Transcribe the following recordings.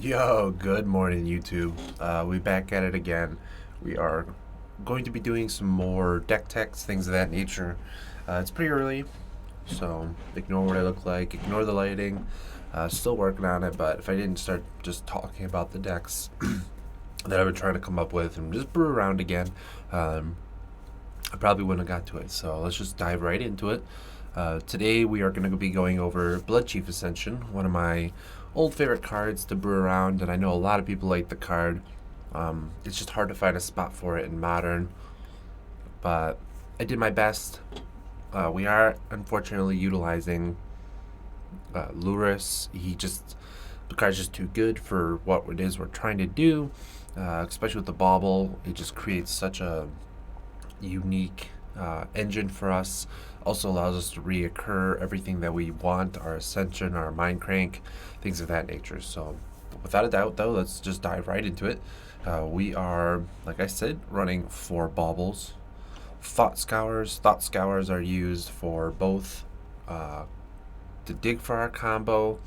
Yo, good morning, YouTube. We back at it again. We are going to be doing some more deck techs, things of that nature. It's pretty early, so ignore what I look like, ignore the lighting. Still working on it, but if I didn't start just talking about the decks that I've been trying to come up with and just brew around again, I probably wouldn't have got to it. So let's just dive right into it. Today we are going to be going over Bloodchief Ascension, one of my old favorite cards to brew around, and I know a lot of people like the card. It's just hard to find a spot for it in Modern, but I did my best. We are unfortunately utilizing Luris. The card's just too good for what it is we're trying to do, especially with the bauble. It just creates such a unique engine for us. Also allows us to reoccur everything that we want, our Ascension, our Mind Crank, things of that nature. So without a doubt, though, let's just dive right into it. We are, like I said, running 4 baubles. Thought Scours. Thought Scours are used for both to dig for our combo.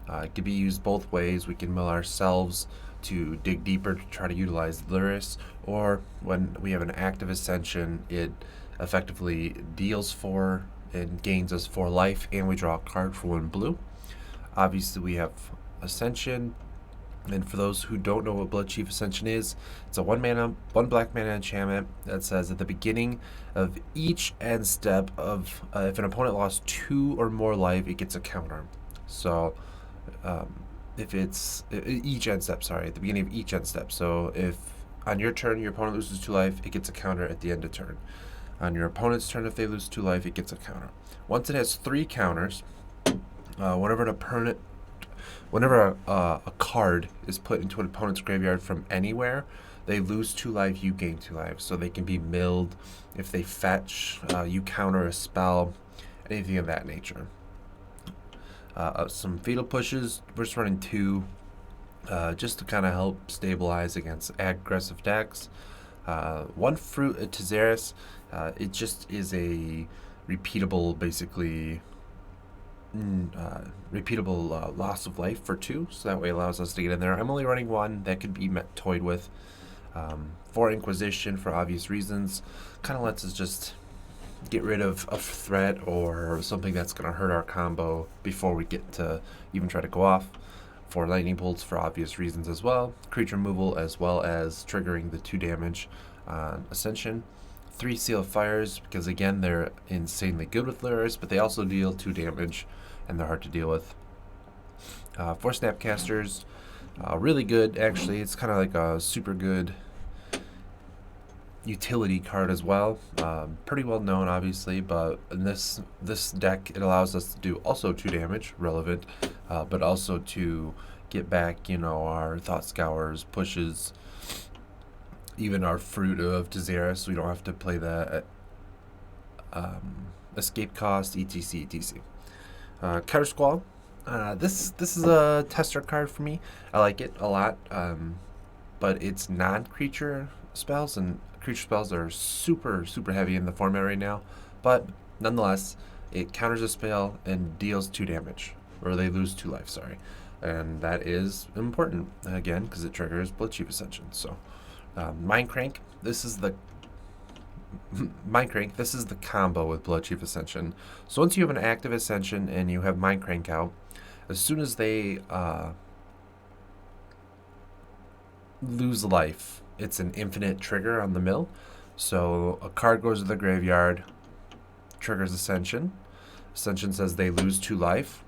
It can be used both ways. We can mill ourselves to dig deeper to try to utilize Luris, or when we have an active Ascension, it effectively deals 4 and gains us 4 life, and we draw a card for 1 blue. Obviously, we have Ascension, and for those who don't know what Bloodchief Ascension is, it's a 1 black mana enchantment that says at the beginning of each end step of if an opponent lost 2 or more life, it gets a counter. So if it's each end step, at the beginning of each end step. So if on your turn your opponent loses 2 life, it gets a counter at the end of turn. On your opponent's turn, if they lose 2 life, it gets a counter. Once it has 3 counters, whenever a card is put into an opponent's graveyard from anywhere, they lose 2 life, you gain 2 life. So they can be milled. If they fetch, you counter a spell, anything of that nature. Some fatal pushes. We're just running 2 just to kind of help stabilize against aggressive decks. 1 fruit at Tezaris. It just is a repeatable, basically repeatable loss of life for 2, so that way it allows us to get in there. I'm only running 1 that could be toyed with. 4 Inquisition for obvious reasons. Kind of lets us just get rid of a threat or something that's going to hurt our combo before we get to even try to go off. 4 Lightning Bolts for obvious reasons as well. Creature removal as well as triggering the 2 damage on Ascension. 3 Seal of Fires because again they're insanely good with Luris, but they also deal 2 damage and they're hard to deal with. 4 Snapcasters, really good actually. It's kind of like a super good utility card as well. Pretty well known obviously, but in this deck it allows us to do also 2 damage, relevant, but also to get back, our Thought Scours, pushes, even our Fruit of Tezaris, so we don't have to play that escape cost, etc. Counter Squall. This is a tester card for me. I like it a lot, but it's non-creature spells, and creature spells are super heavy in the format right now. But nonetheless, it counters a spell and deals 2 damage, or they lose 2 life. Sorry, and that is important again because it triggers Bloodchief Ascension. So, Mind Crank. This is the combo with Bloodchief Ascension. So once you have an active Ascension and you have Mind Crank out, as soon as they lose life, it's an infinite trigger on the mill. So a card goes to the graveyard, triggers Ascension. Ascension says they lose 2 life.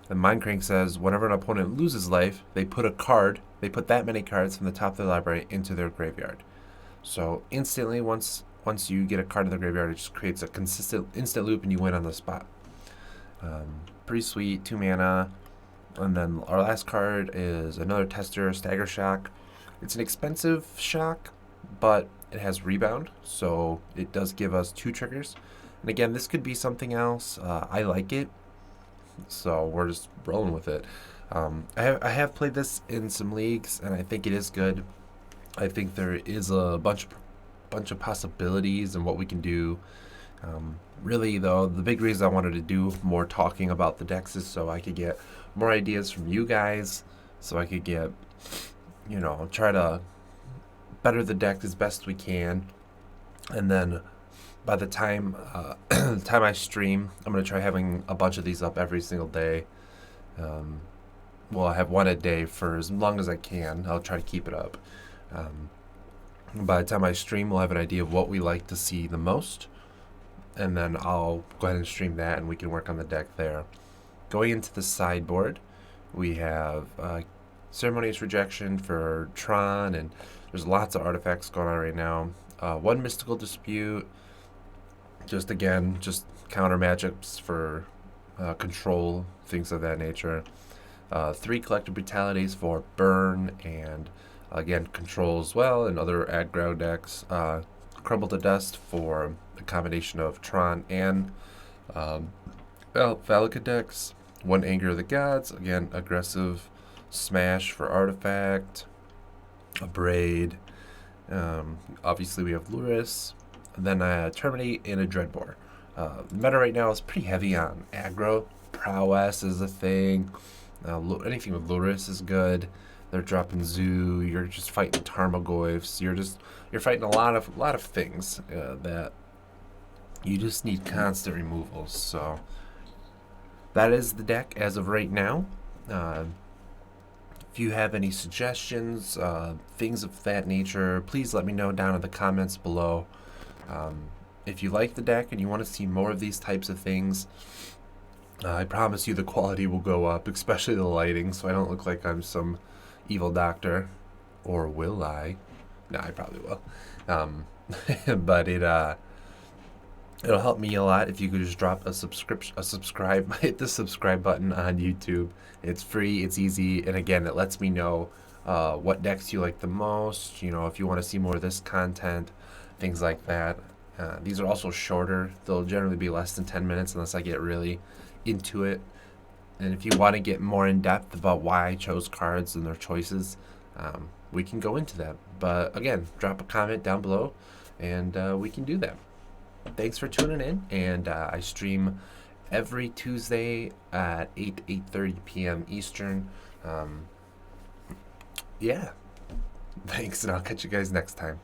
And Mind Crank says whenever an opponent loses life, they put that many cards from the top of their library into their graveyard. So instantly, once you get a card in the graveyard, it just creates a consistent instant loop and you win on the spot. Pretty sweet, 2 mana. And then our last card is another tester, Stagger Shock. It's an expensive shock, but it has rebound, so it does give us 2 triggers. And again, this could be something else. I like it, so we're just rolling with it. I have played this in some leagues, and I think it is good. I think there is a bunch of possibilities and what we can do. Really, though, the big reason I wanted to do more talking about the decks is so I could get more ideas from you guys, so I could get, try to better the deck as best we can. And then by the time the time I stream, I'm gonna try having a bunch of these up every single day. Um, well, I have one a day for as long as I can. I'll try to keep it up. Um, by the time I stream, we'll have an idea of what we like to see the most, and then I'll go ahead and stream that, and we can work on the deck there. Going into the sideboard, we have Ceremonious Rejection for Tron, and there's lots of artifacts going on right now. One Mystical Dispute, just counter matchups for control, things of that nature. 3 Collective Brutalities for burn, and again, control as well, and other aggro decks. Crumble to Dust for a combination of Tron and Valaka decks. 1 Anger of the Gods, again, aggressive smash for artifact. A Braid. Obviously, we have Luris. And then Terminate and a Dreadbore. The meta right now is pretty heavy on aggro. Prowess is a thing. Anything with Luris is good. They're dropping Zoo. You're just fighting Tarmogoyfs. You're fighting a lot of things that you just need constant removals. So that is the deck as of right now. If you have any suggestions, things of that nature, please let me know down in the comments below. If you like the deck and you want to see more of these types of things, I promise you the quality will go up, especially the lighting, so I don't look like I'm some evil doctor. Or will I? No, I probably will. But it'll help me a lot if you could just drop hit the subscribe button on YouTube. It's free, it's easy, and again, it lets me know what decks you like the most, if you want to see more of this content, things like that. These are also shorter. They'll generally be less than 10 minutes unless I get really into it. And if you want to get more in depth about why I chose cards and their choices, we can go into that. But again, drop a comment down below and we can do that. Thanks for tuning in, and I stream every Tuesday at 8:30 p.m. Eastern. Yeah. Thanks, and I'll catch you guys next time.